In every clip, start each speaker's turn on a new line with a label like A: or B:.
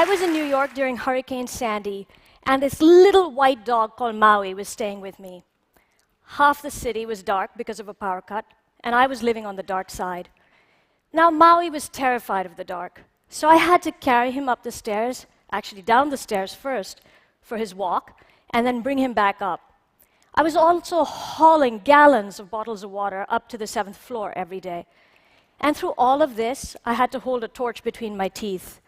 A: I was in New York during Hurricane Sandy, and this little white dog called Maui was staying with me. Half the city was dark because of a power cut, and I was living on the dark side. Now, Maui was terrified of the dark, so I had to carry him up the stairs, actually down the stairs first, for his walk, and then bring him back up. I was also hauling gallons of bottles of water up to the 7th floor every day. And through all of this, I had to hold a torch between my teeth.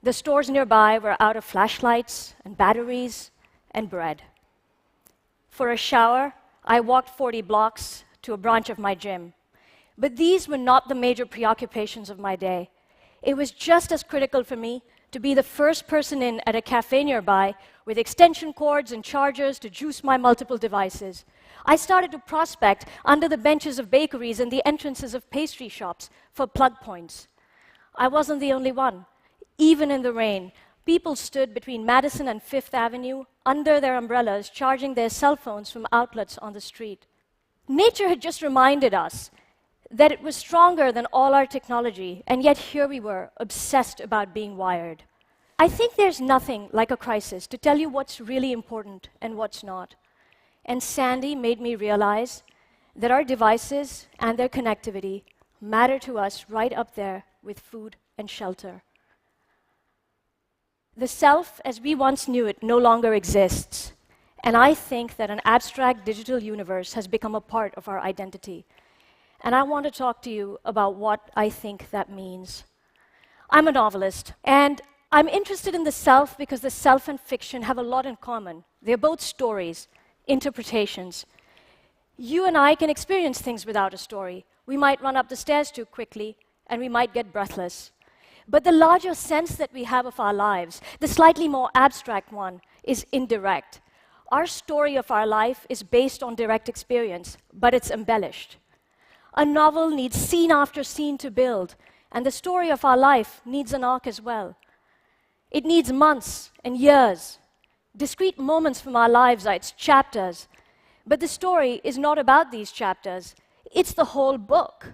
A: The stores nearby were out of flashlights and batteries and bread. For a shower, I walked 40 blocks to a branch of my gym. But these were not the major preoccupations of my day. It was just as critical for me to be the first person in at a cafe nearby with extension cords and chargers to juice my multiple devices. I started to prospect under the benches of bakeries and the entrances of pastry shops for plug points. I wasn't the only one. Even in the rain, people stood between Madison and Fifth Avenue under their umbrellas, charging their cell phones from outlets on the street. Nature had just reminded us that it was stronger than all our technology, and yet here we were, obsessed about being wired. I think there's nothing like a crisis to tell you what's really important and what's not. And Sandy made me realize that our devices and their connectivity matter to us right up there with food and shelter. The self, as we once knew it, no longer exists. And I think that an abstract digital universe has become a part of our identity. And I want to talk to you about what I think that means. I'm a novelist, and I'm interested in the self because the self and fiction have a lot in common. They're both stories, interpretations. You and I can experience things without a story. We might run up the stairs too quickly, and we might get breathless. But the larger sense that we have of our lives, the slightly more abstract one, is indirect. Our story of our life is based on direct experience, but it's embellished. A novel needs scene after scene to build, and the story of our life needs an arc as well. It needs months and years. Discrete moments from our lives are its chapters. But the story is not about these chapters. It's the whole book.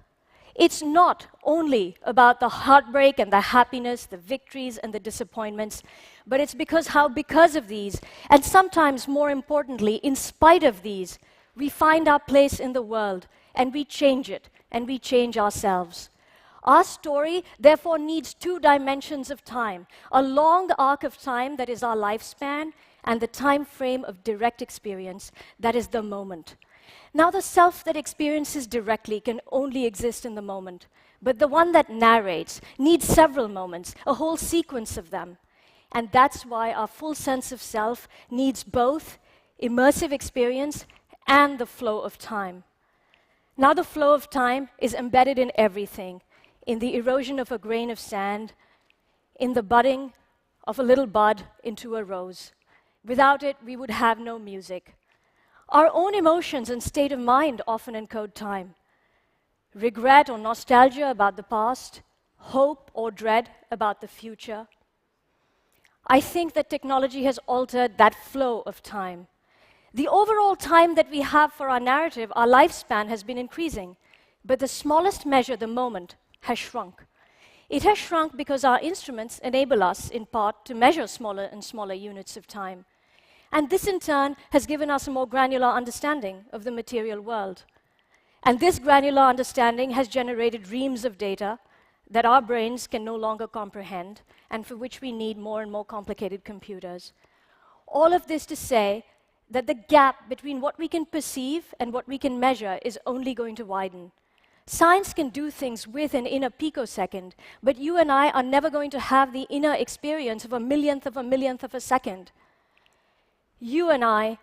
A: It's not only about the heartbreak and the happiness, the victories and the disappointments, but it's because of these, and sometimes more importantly, in spite of these, we find our place in the world, and we change it, and we change ourselves. Our story, therefore, needs two dimensions of time, a long arc of time that is our lifespan, and the time frame of direct experience, that is the moment. Now, the self that experiences directly can only exist in the moment, but the one that narrates needs several moments, a whole sequence of them. And that's why our full sense of self needs both immersive experience and the flow of time. Now, the flow of time is embedded in everything, in the erosion of a grain of sand, in the budding of a little bud into a rose. Without it, we would have no music. Our own emotions and state of mind often encode time. Regret or nostalgia about the past, hope or dread about the future. I think that technology has altered that flow of time. The overall time that we have for our narrative, our lifespan, has been increasing, but the smallest measure, the moment, has shrunk. It has shrunk because our instruments enable us, in part, to measure smaller and smaller units of time. And this, in turn, has given us a more granular understanding of the material world. And this granular understanding has generated reams of data that our brains can no longer comprehend, and for which we need more and more complicated computers. All of this to say that the gap between what we can perceive and what we can measure is only going to widen. Science can do things with and in a picosecond, but you and I are never going to have the inner experience of a millionth of a second. You and I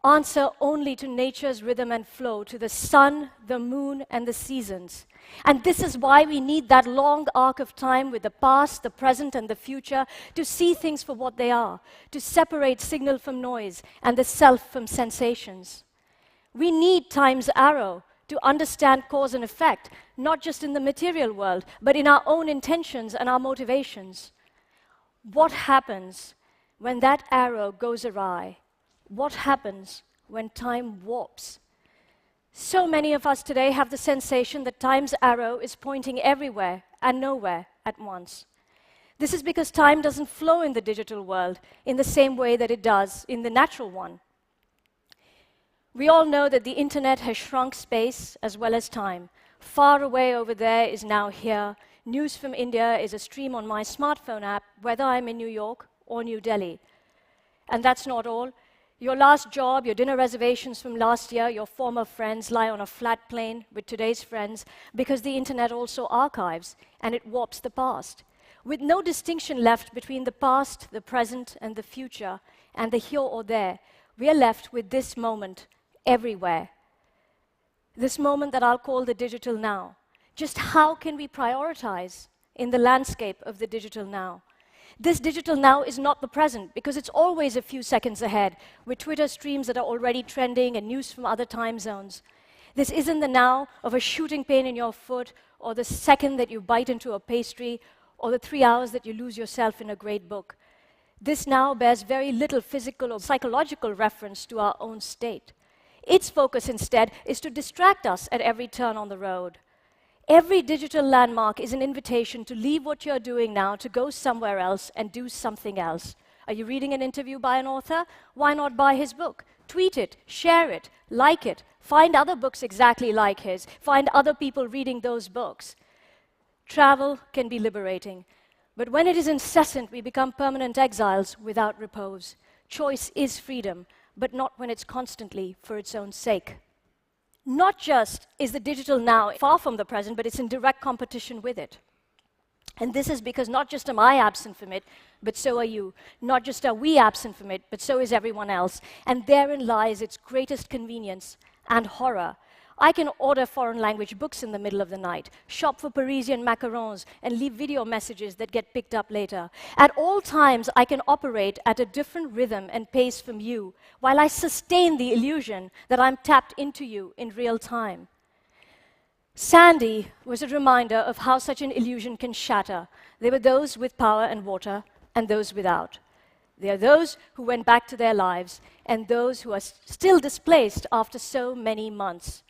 A: answer only to nature's rhythm and flow, to the sun, the moon, and the seasons. And this is why we need that long arc of time with the past, the present, and the future to see things for what they are, to separate signal from noise and the self from sensations. We need time's arrow to understand cause and effect, not just in the material world, but in our own intentions and our motivations. What happens when that arrow goes awry? What happens when time warps? So many of us today have the sensation that time's arrow is pointing everywhere and nowhere at once. This is because time doesn't flow in the digital world in the same way that it does in the natural one. We all know that the internet has shrunk space as well as time. Far away over there is now here. News from India is a stream on my smartphone app, whether I'm in New York or New Delhi. And that's not all. Your last job, your dinner reservations from last year, your former friends lie on a flat plane with today's friends because the internet also archives and it warps the past. With no distinction left between the past, the present, and the future, and the here or there, we are left with this moment everywhere. This moment that I'll call the digital now. Just how can we prioritize in the landscape of the digital now? This digital now is not the present because it's always a few seconds ahead with Twitter streams that are already trending and news from other time zones. This isn't the now of a shooting pain in your foot or the second that you bite into a pastry or the 3 hours that you lose yourself in a great book. This now bears very little physical or psychological reference to our own state. Its focus instead is to distract us at every turn on the road. Every digital landmark is an invitation to leave what you're doing now to go somewhere else and do something else. Are you reading an interview by an author? Why not buy his book? Tweet it, share it, like it, find other books exactly like his, find other people reading those books. Travel can be liberating, but when it is incessant, we become permanent exiles without repose. Choice is freedom, but not when it's constantly for its own sake. Not just is the digital now far from the present, but it's in direct competition with it. And this is because not just am I absent from it, but so are you. Not just are we absent from it, but so is everyone else. And therein lies its greatest convenience and horror. I can order foreign language books in the middle of the night, shop for Parisian macarons, and leave video messages that get picked up later. At all times, I can operate at a different rhythm and pace from you, while I sustain the illusion that I'm tapped into you in real time. Sandy was a reminder of how such an illusion can shatter. There were those with power and water, and those without. There are those who went back to their lives, and those who are still displaced after so many months.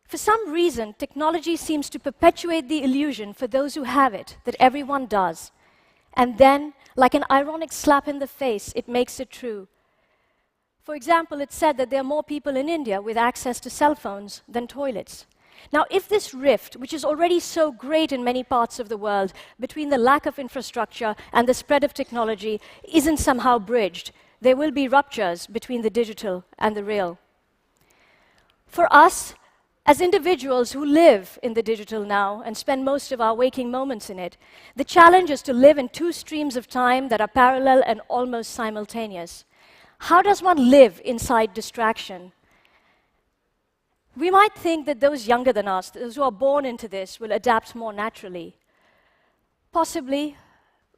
A: For some reason, technology seems to perpetuate the illusion for those who have it, that everyone does. And then, like an ironic slap in the face, it makes it true. For example, it's said that there are more people in India with access to cell phones than toilets. Now, if this rift, which is already so great in many parts of the world, between the lack of infrastructure and the spread of technology, isn't somehow bridged, there will be ruptures between the digital and the real. For us, as individuals who live in the digital now and spend most of our waking moments in it, the challenge is to live in two streams of time that are parallel and almost simultaneous. How does one live inside distraction? We might think that those younger than us, those who are born into this, will adapt more naturally. Possibly,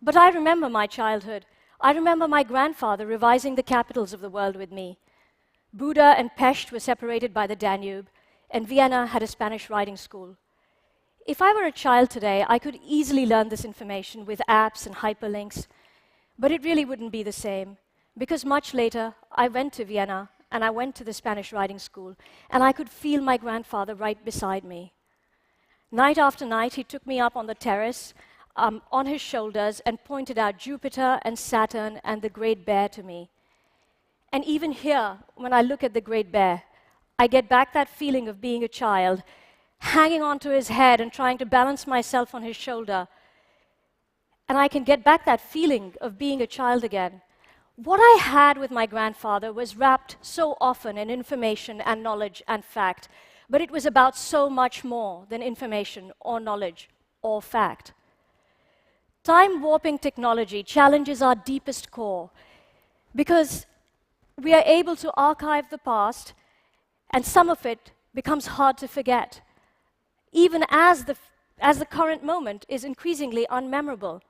A: but I remember my childhood. I remember my grandfather revising the capitals of the world with me. Buda and Pest were separated by the Danube, and Vienna had a Spanish writing school. If I were a child today, I could easily learn this information with apps and hyperlinks, but it really wouldn't be the same, because much later, I went to Vienna, and I went to the Spanish writing school, and I could feel my grandfather right beside me. Night after night, he took me up on the terrace, on his shoulders, and pointed out Jupiter and Saturn and the Great Bear to me. And even here, when I look at the Great Bear, I get back that feeling of being a child, hanging onto his head and trying to balance myself on his shoulder. And I can get back that feeling of being a child again. What I had with my grandfather was wrapped so often in information and knowledge and fact, but it was about so much more than information or knowledge or fact. Time-warping technology challenges our deepest core because we are able to archive the past, and some of it becomes hard to forget, even as the current moment is increasingly unmemorable.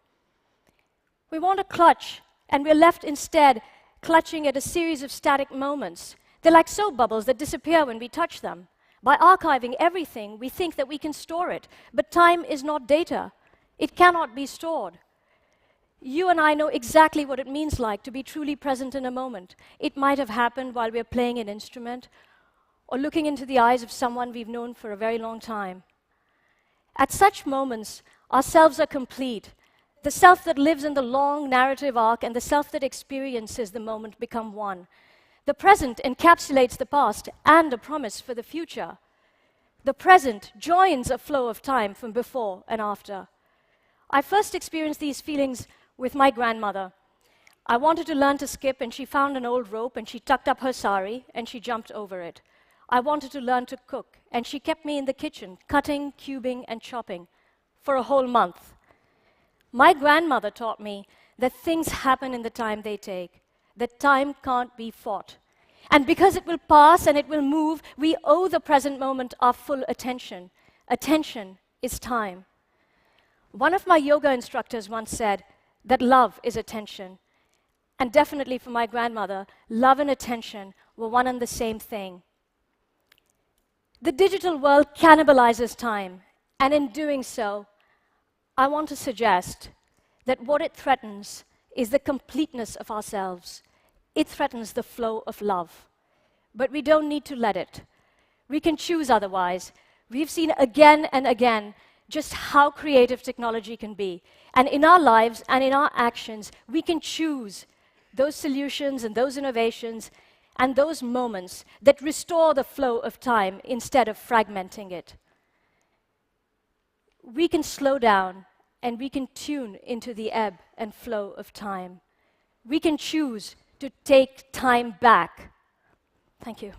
A: We want to clutch, and we're left instead clutching at a series of static moments. They're like soap bubbles that disappear when we touch them. By archiving everything, we think that we can store it, but time is not data. It cannot be stored. You and I know exactly what it means like to be truly present in a moment. It might have happened while we're playing an instrument, or looking into the eyes of someone we've known for a very long time. At such moments, ourselves are complete. The self that lives in the long narrative arc and the self that experiences the moment become one. The present encapsulates the past and a promise for the future. The present joins a flow of time from before and after. I first experienced these feelings with my grandmother. I wanted to learn to skip, and she found an old rope, and she tucked up her sari, and she jumped over it. I wanted to learn to cook, and she kept me in the kitchen, cutting, cubing, and chopping for a whole month. My grandmother taught me that things happen in the time they take, that time can't be fought. And because it will pass and it will move, we owe the present moment our full attention. Attention is time. One of my yoga instructors once said that love is attention. And definitely for my grandmother, love and attention were one and the same thing. The digital world cannibalizes time, and in doing so, I want to suggest that what it threatens is the completeness of ourselves. It threatens the flow of love. But we don't need to let it. We can choose otherwise. We've seen again and again just how creative technology can be. And in our lives and in our actions, we can choose those solutions and those innovations and those moments that restore the flow of time instead of fragmenting it. We can slow down and we can tune into the ebb and flow of time. We can choose to take time back. Thank you.